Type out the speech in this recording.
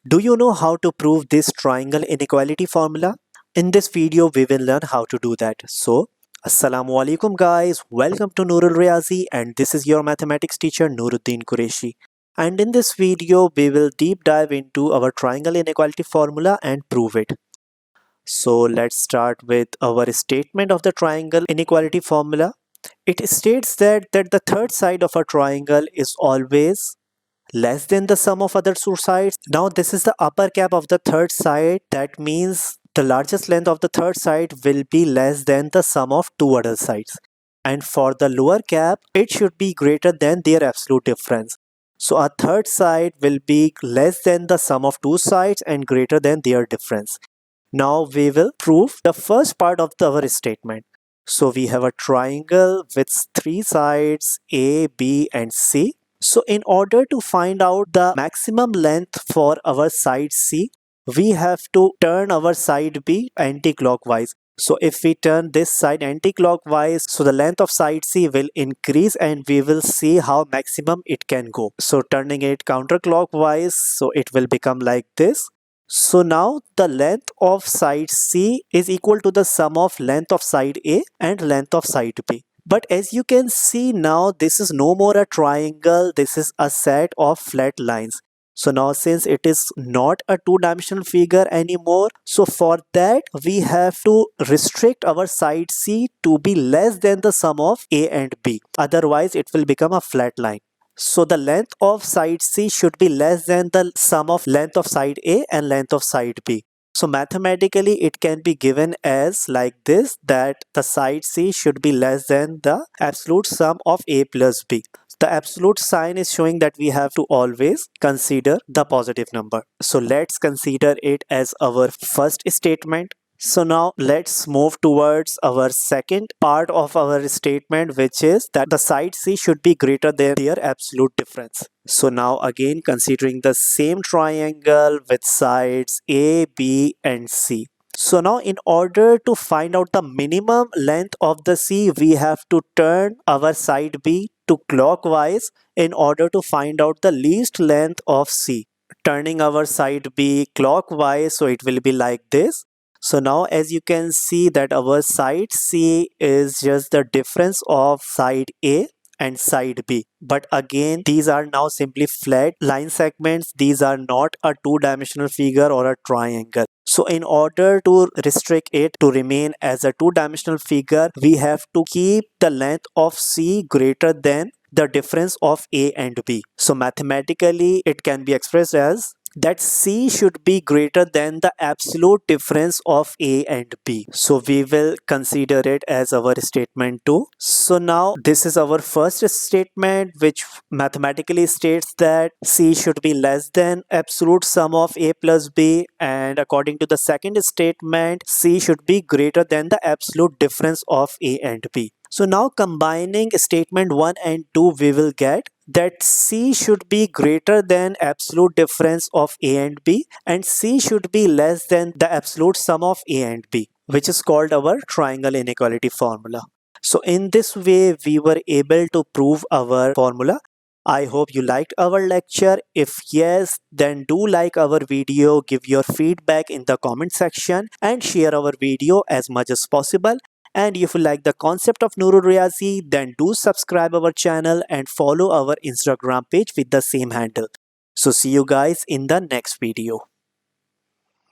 Do you know how to prove this triangle inequality formula? In this video, we will learn how to do that. So, Assalamu alaikum guys, welcome to Nurul Riazi and this is your mathematics teacher Nuruddin Qureshi. And in this video, we will deep dive into our triangle inequality formula and prove it. So let's start with our statement of the triangle inequality formula. It states that the third side of a triangle is always less than the sum of other two sides. Now this is the upper cap of the third side. That means the largest length of the third side will be less than the sum of two other sides. And for the lower cap, it should be greater than their absolute difference. So a third side will be less than the sum of two sides and greater than their difference. Now we will prove the first part of our statement. So we have a triangle with three sides A, B and C. So in order to find out the maximum length for our side C, we have to turn our side B anti-clockwise. So if we turn this side anti-clockwise, so the length of side C will increase and we will see how maximum it can go. So turning it counterclockwise, so it will become like this. So now the length of side C is equal to the sum of length of side A and length of side B. But as you can see now, this is no more a triangle, this is a set of flat lines. So now since it is not a two-dimensional figure anymore, so for that we have to restrict our side C to be less than the sum of A and B. Otherwise it will become a flat line. So the length of side C should be less than the sum of length of side A and length of side B. So mathematically it can be given as like this, that the side C should be less than the absolute sum of A plus B. The absolute sign is showing that we have to always consider the positive number. So let's consider it as our first statement. So now let's move towards our second part of our statement, which is that the side C should be greater than their absolute difference. So now again considering the same triangle with sides A, B and C. So now in order to find out the minimum length of the C, we have to turn our side B to clockwise in order to find out the least length of C. Turning our side B clockwise, so it will be like this. So now as you can see that our side C is just the difference of side A and side B. But again, these are now simply flat line segments. These are not a two-dimensional figure or a triangle. So in order to restrict it to remain as a two-dimensional figure, we have to keep the length of C greater than the difference of A and B. So mathematically, it can be expressed as that C should be greater than the absolute difference of A and B. So we will consider it as our statement 2. So now this is our first statement, which mathematically states that C should be less than absolute sum of A plus B, and according to the second statement, C should be greater than the absolute difference of A and B. So now combining statement 1 and 2, we will get that C should be greater than absolute difference of A and B, and C should be less than the absolute sum of A and B, which is called our triangle inequality formula. So in this way, we were able to prove our formula. I hope you liked our lecture. If yes, then do like our video, give your feedback in the comment section and share our video as much as possible. And if you like the concept of Nurul Riazi, then do subscribe our channel and follow our Instagram page with the same handle. So see you guys in the next video.